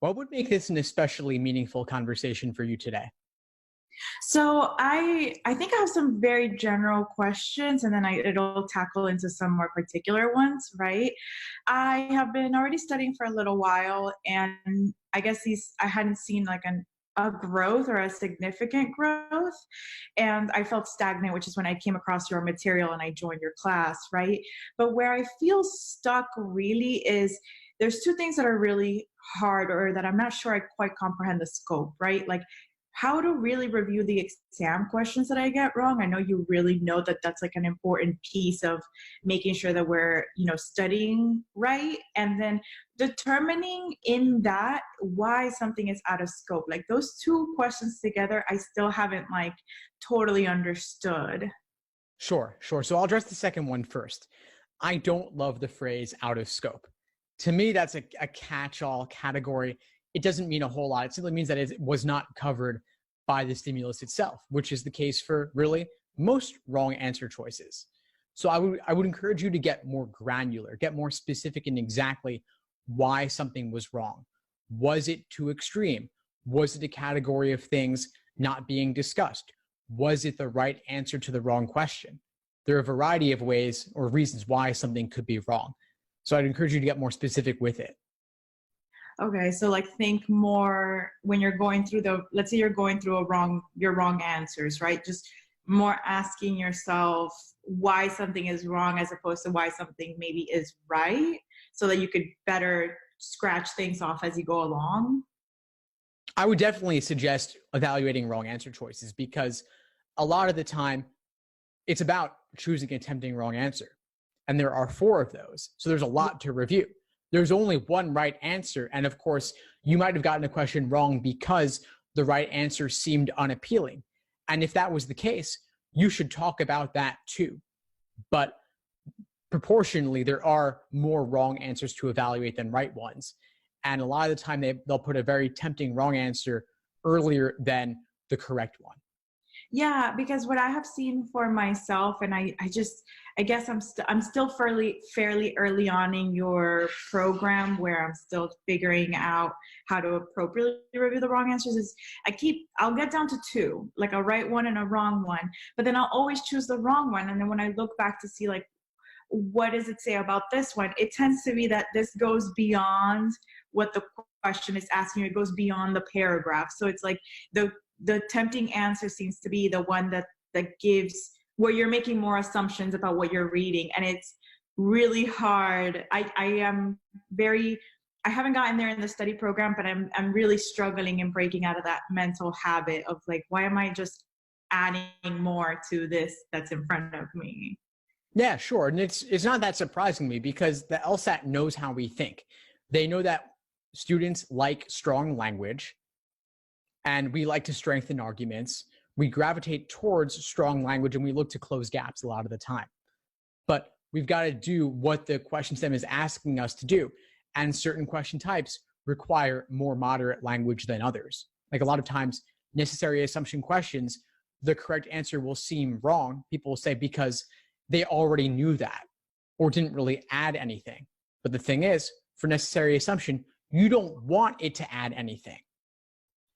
What would make this an especially meaningful conversation for you today? So I think I have some very general questions, and then it'll tackle into some more particular ones, right? I have been already studying for a little while, and I guess these I hadn't seen like a growth or a significant growth, and I felt stagnant, which is when I came across your material and I joined your class, right? But where I feel stuck really is there's two things that are really hard or that I'm not sure I quite comprehend the scope, right? Like how to really review the exam questions that I get wrong. I know you really know that that's like an important piece of making sure that we're, studying right. And then determining in that why something is out of scope. Like those two questions together, I still haven't like totally understood. Sure. So I'll address the second one first. I don't love the phrase out of scope. To me, that's a catch-all category. It doesn't mean a whole lot. It simply means that it was not covered by the stimulus itself, which is the case for really most wrong answer choices. So I would encourage you to get more granular, get more specific in exactly why something was wrong. Was it too extreme? Was it a category of things not being discussed? Was it the right answer to the wrong question? There are a variety of ways or reasons why something could be wrong. So I'd encourage you to get more specific with it. Okay, so like think more when you're going through let's say you're going through your wrong answers, right? Just more asking yourself why something is wrong as opposed to why something maybe is right, so that you could better scratch things off as you go along. I would definitely suggest evaluating wrong answer choices because a lot of the time it's about choosing a tempting wrong answer. And there are four of those. So there's a lot to review. There's only one right answer. And of course, you might have gotten a question wrong because the right answer seemed unappealing. And if that was the case, you should talk about that too. But proportionally, there are more wrong answers to evaluate than right ones. And a lot of the time, they'll put a very tempting wrong answer earlier than the correct one. Yeah, because what I have seen for myself, and I guess I'm still fairly early on in your program where I'm still figuring out how to appropriately review the wrong answers. I'll get down to two, like a right one and a wrong one, but then I'll always choose the wrong one. And then when I look back to see like what does it say about this one, it tends to be that this goes beyond what the question is asking. It goes beyond the paragraph. So it's like the tempting answer seems to be the one that gives where you're making more assumptions about what you're reading, and it's really hard. I haven't gotten there in the study program, but I'm really struggling in breaking out of that mental habit of like, why am I just adding more to this that's in front of me? Yeah, sure. And it's not that surprising to me because the LSAT knows how we think. They know that students like strong language and we like to strengthen arguments. We gravitate towards strong language and we look to close gaps a lot of the time. But we've got to do what the question stem is asking us to do. And certain question types require more moderate language than others. Like a lot of times, necessary assumption questions, the correct answer will seem wrong. People will say because they already knew that or didn't really add anything. But the thing is, for necessary assumption, you don't want it to add anything.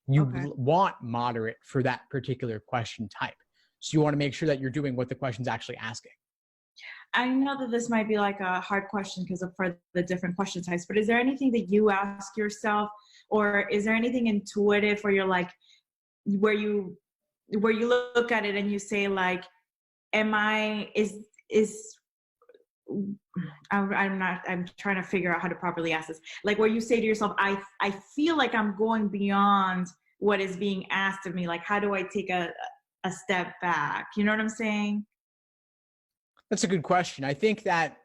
You Okay. want moderate for that particular question type. So you want to make sure that you're doing what the question's actually asking. I know that this might be like a hard question because of for the different question types, but is there anything that you ask yourself, or is there anything intuitive where you're like, where you look at it and you say like, is I'm trying to figure out how to properly ask this. Like where you say to yourself, I feel like I'm going beyond what is being asked of me. Like, how do I take a step back? You know what I'm saying? That's a good question. I think that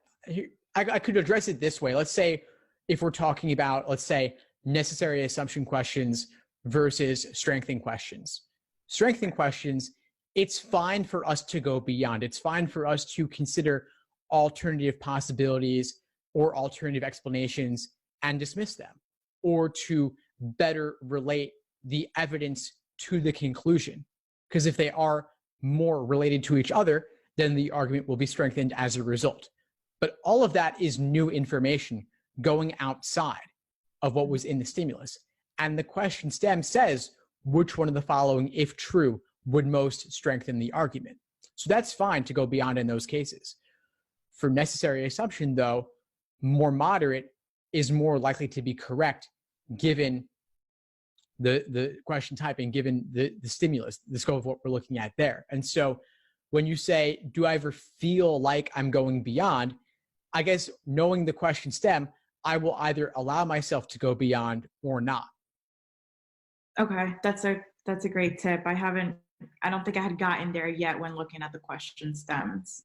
I could address it this way. Let's say if we're talking about, let's say, necessary assumption questions versus strengthening questions. Strengthening questions, it's fine for us to go beyond. It's fine for us to consider alternative possibilities or alternative explanations and dismiss them, or to better relate the evidence to the conclusion. Because if they are more related to each other, then the argument will be strengthened as a result. But all of that is new information going outside of what was in the stimulus. And the question stem says, which one of the following, if true, would most strengthen the argument? So that's fine to go beyond in those cases. For necessary assumption, though, more moderate is more likely to be correct given the question type and given the stimulus, the scope of what we're looking at there. And so when you say, do I ever feel like I'm going beyond? I guess knowing the question stem, I will either allow myself to go beyond or not. Okay, that's a great tip. I don't think I had gotten there yet when looking at the question stems.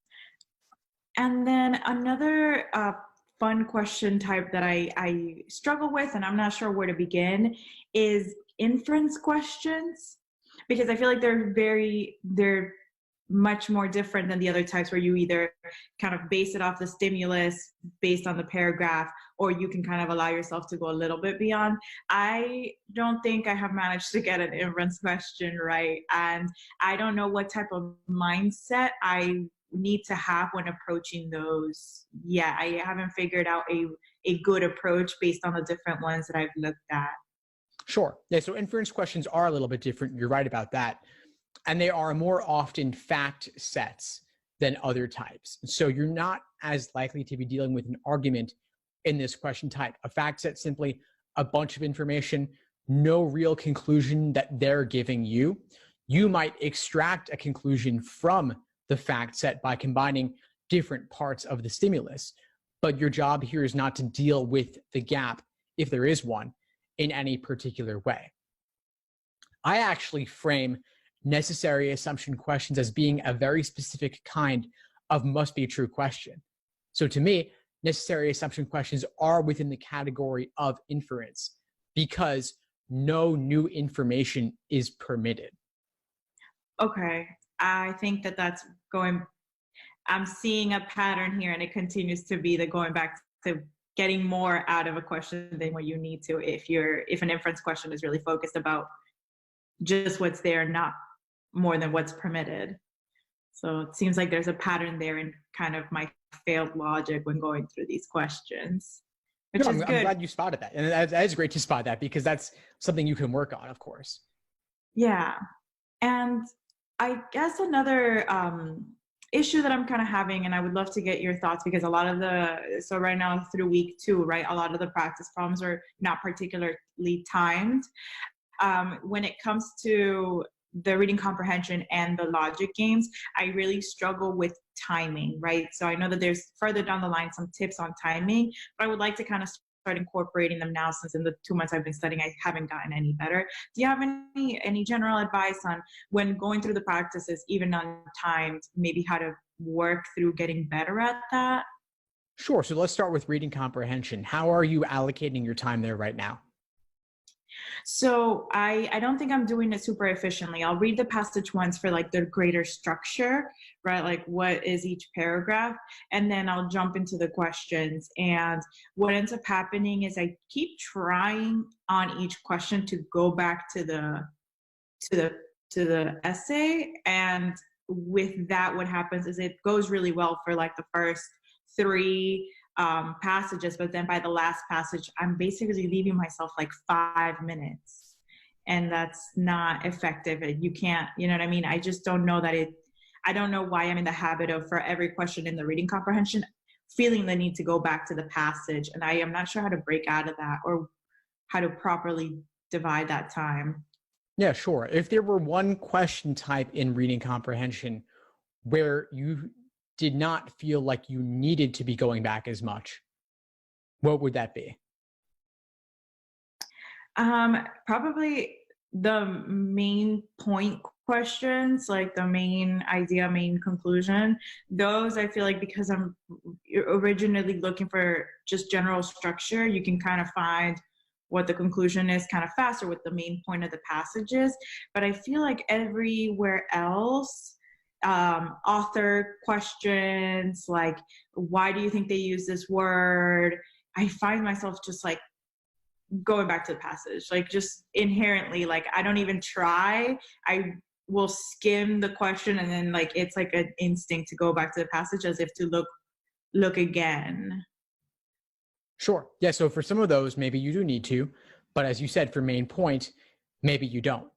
And then another fun question type that I struggle with, and I'm not sure where to begin, is inference questions, because I feel like they're much more different than the other types where you either kind of base it off the stimulus based on the paragraph, or you can kind of allow yourself to go a little bit beyond. I don't think I have managed to get an inference question right. And I don't know what type of mindset I need to have when approaching those. Yeah, I haven't figured out a good approach based on the different ones that I've looked at. Sure. Yeah, so inference questions are a little bit different. You're right about that. And they are more often fact sets than other types. So you're not as likely to be dealing with an argument in this question type. A fact set, simply a bunch of information, no real conclusion that they're giving you. You might extract a conclusion from the fact set by combining different parts of the stimulus. But your job here is not to deal with the gap, if there is one, in any particular way. I actually frame necessary assumption questions as being a very specific kind of must be true question. So to me, necessary assumption questions are within the category of inference because no new information is permitted. Okay, I think that's I'm seeing a pattern here, and it continues to be the going back to getting more out of a question than what you need to if an inference question is really focused about just what's there, not more than what's permitted. So it seems like there's a pattern there in kind of my failed logic when going through these questions, which is good. I'm glad you spotted that. And that is great to spot that because that's something you can work on, of course. Yeah. And I guess another issue that I'm kind of having, and I would love to get your thoughts, because so right now through week 2, right, a lot of the practice problems are not particularly timed. When it comes to the reading comprehension and the logic games, I really struggle with timing, right? So I know that there's further down the line some tips on timing, but I would like to kind of start incorporating them now, since in the 2 months I've been studying, I haven't gotten any better. Do you have any general advice on when going through the practices, even untimed, maybe how to work through getting better at that? Sure. So let's start with reading comprehension. How are you allocating your time there right now? So I don't think I'm doing it super efficiently. I'll read the passage once for like the greater structure, right? Like what is each paragraph? And then I'll jump into the questions. And what ends up happening is I keep trying on each question to go back to the essay. And with that, what happens is it goes really well for like the first 3 passages, but then by the last passage, I'm basically leaving myself like 5 minutes, and that's not effective. You can't, you know what I mean? I just don't know I don't know why I'm in the habit of, for every question in the reading comprehension, feeling the need to go back to the passage. And I am not sure how to break out of that or how to properly divide that time. Yeah, sure. If there were one question type in reading comprehension where you did not feel like you needed to be going back as much, what would that be? Probably the main point questions, like the main idea, main conclusion. Those I feel like, because I'm originally looking for just general structure, you can kind of find what the conclusion is kind of faster with the main point of the passages. But I feel like everywhere else, author questions, like why do you think they use this word, I find myself just like going back to the passage, like just inherently, like I don't even try. I will skim the question, and then like it's like an instinct to go back to the passage as if to look again. Sure. Yeah. So for some of those, maybe you do need to, but as you said, for main point, maybe you don't.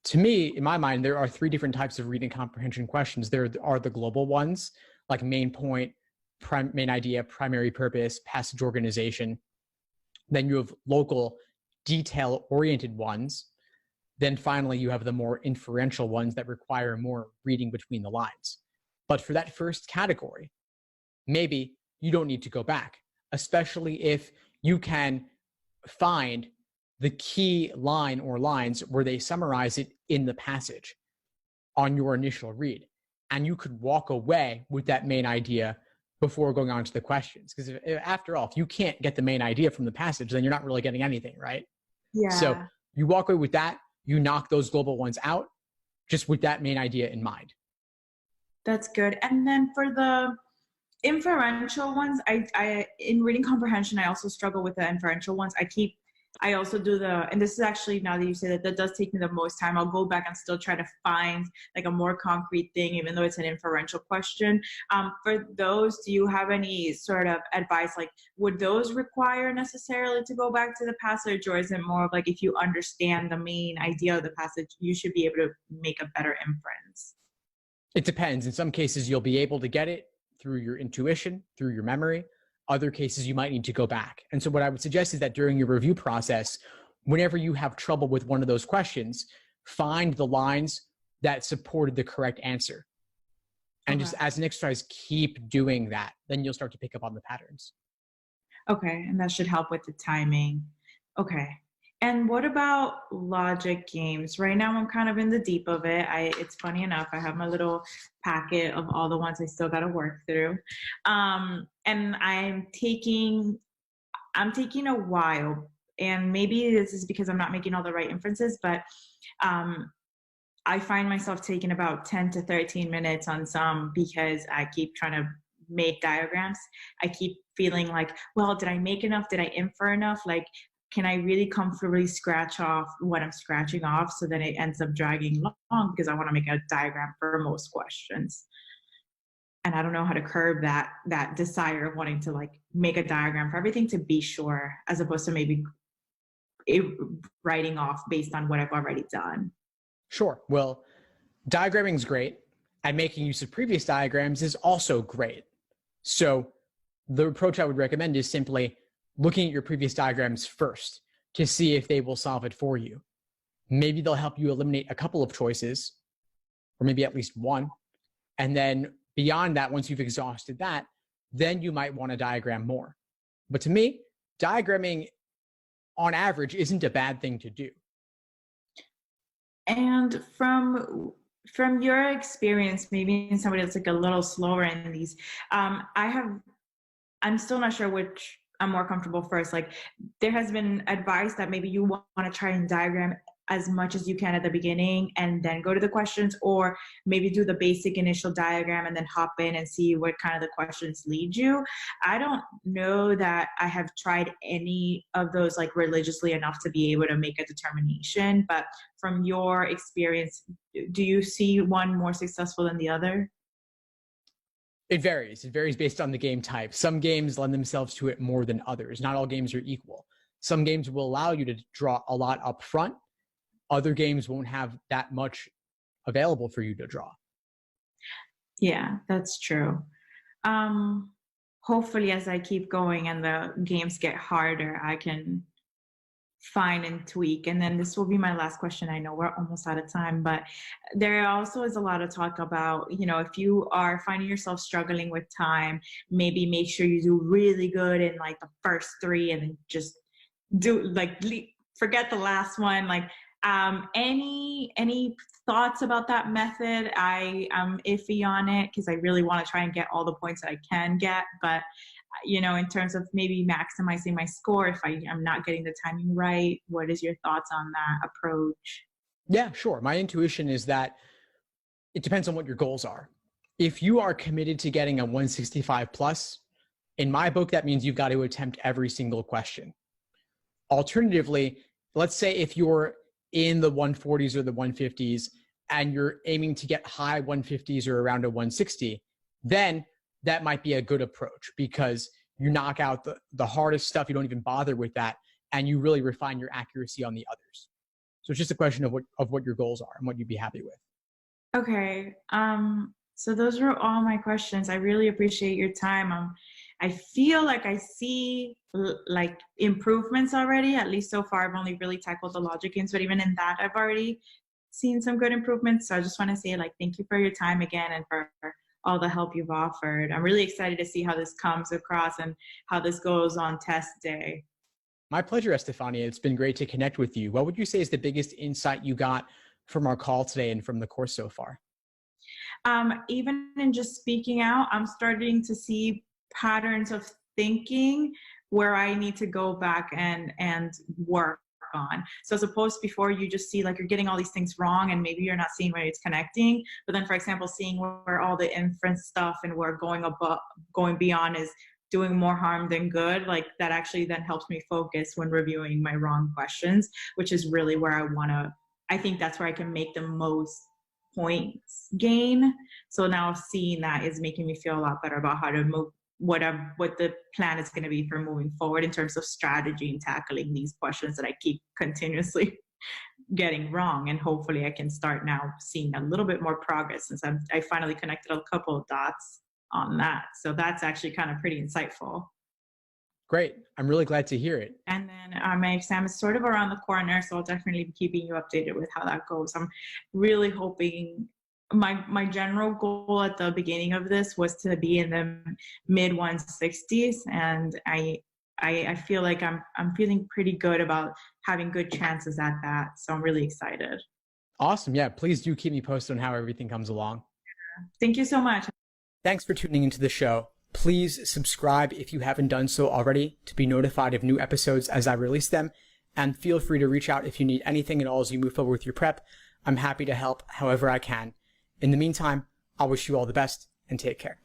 To me, in my mind, there are three different types of reading comprehension questions. There are the global ones, like main point, main idea, primary purpose, passage organization. Then you have local, detail-oriented ones. Then finally, you have the more inferential ones that require more reading between the lines. But for that first category, maybe you don't need to go back, especially if you can find the key line or lines where they summarize it in the passage on your initial read. And you could walk away with that main idea before going on to the questions. Because after all, if you can't get the main idea from the passage, then you're not really getting anything, right? Yeah. So you walk away with that, you knock those global ones out, just with that main idea in mind. That's good. And then for the inferential ones, I in reading comprehension, I also struggle with the inferential ones. I also do and this is actually, now that you say that does take me the most time. I'll go back and still try to find like a more concrete thing, even though it's an inferential question. For those, do you have any sort of advice? Like, would those require necessarily to go back to the passage, or is it more of like, if you understand the main idea of the passage, you should be able to make a better inference? It depends. In some cases, you'll be able to get it through your intuition, through your memory. Other cases, you might need to go back. And so what I would suggest is that during your review process, whenever you have trouble with one of those questions, find the lines that supported the correct answer. And just as an exercise, keep doing that. Then you'll start to pick up on the patterns. Okay, and that should help with the timing. Okay. And what about logic games? Right now I'm kind of in the deep of it. It's funny enough, I have my little packet of all the ones I still got to work through. And I'm taking a while, and maybe this is because I'm not making all the right inferences, but I find myself taking about 10 to 13 minutes on some because I keep trying to make diagrams. I keep feeling like, well, did I make enough? Did I infer enough? Like, can I really comfortably scratch off what I'm scratching off, so then it ends up dragging long because I want to make a diagram for most questions. And I don't know how to curb that desire of wanting to like make a diagram for everything to be sure, as opposed to maybe writing off based on what I've already done. Sure. Well, diagramming is great, and making use of previous diagrams is also great. So the approach I would recommend is simply looking at your previous diagrams first to see if they will solve it for you. Maybe they'll help you eliminate a couple of choices, or maybe at least one. And then beyond that, once you've exhausted that, then you might want to diagram more. But to me, diagramming on average isn't a bad thing to do. And from your experience, maybe in somebody that's like a little slower in these, I'm still not sure which I'm more comfortable first. Like, there has been advice that maybe you want to try and diagram as much as you can at the beginning and then go to the questions, or maybe do the basic initial diagram and then hop in and see what kind of the questions lead you. I don't know that I have tried any of those like religiously enough to be able to make a determination, but from your experience, do you see one more successful than the other? It varies. It varies based on the game type. Some games lend themselves to it more than others. Not all games are equal. Some games will allow you to draw a lot up front. Other games won't have that much available for you to draw. Yeah, that's true. Hopefully, as I keep going and the games get harder, I can fine and tweak. And then this will be my last question. I know we're almost out of time, but there also is a lot of talk about, if you are finding yourself struggling with time, maybe make sure you do really good in like the first three and then just forget the last one. Like, any thoughts about that method? I am iffy on it because I really want to try and get all the points that I can get, but in terms of maybe maximizing my score, if I'm not getting the timing right, what is your thoughts on that approach? Yeah, sure. My intuition is that it depends on what your goals are. If you are committed to getting a 165 plus, in my book, that means you've got to attempt every single question. Alternatively, let's say if you're in the 140s or the 150s and you're aiming to get high 150s or around a 160, then that might be a good approach, because you knock out the hardest stuff. You don't even bother with that, and you really refine your accuracy on the others. So it's just a question of what your goals are and what you'd be happy with. Okay. So those were all my questions. I really appreciate your time. I feel like I see like improvements already. At least so far, I've only really tackled the logic games, but even in that, I've already seen some good improvements. So I just want to say, like, thank you for your time again and for all the help you've offered. I'm really excited to see how this comes across and how this goes on test day. My pleasure, Estefania. It's been great to connect with you. What would you say is the biggest insight you got from our call today and from the course so far? Even in just speaking out, I'm starting to see patterns of thinking where I need to go back and work on. So as opposed to before, you just see like you're getting all these things wrong and maybe you're not seeing where it's connecting. But then, for example, seeing where all the inference stuff and where going beyond is doing more harm than good, like that actually then helps me focus when reviewing my wrong questions, which is really where I think that's where I can make the most points gain. So now seeing that is making me feel a lot better about how to move what the plan is going to be for moving forward in terms of strategy and tackling these questions that I keep continuously getting wrong. And hopefully I can start now seeing a little bit more progress since I finally connected a couple of dots on that. So that's actually kind of pretty insightful. Great. I'm really glad to hear it. And then my exam is sort of around the corner, so I'll definitely be keeping you updated with how that goes. I'm really hoping my general goal at the beginning of this was to be in the mid 160s, and I feel like I'm feeling pretty good about having good chances at that. So I'm really excited. Awesome. Yeah, please do keep me posted on how everything comes along. Thank you so much. Thanks for tuning into the show. Please subscribe if you haven't done so already to be notified of new episodes as I release them. And feel free to reach out if you need anything at all as you move forward with your prep. I'm happy to help however I can. In the meantime, I'll wish you all the best and take care.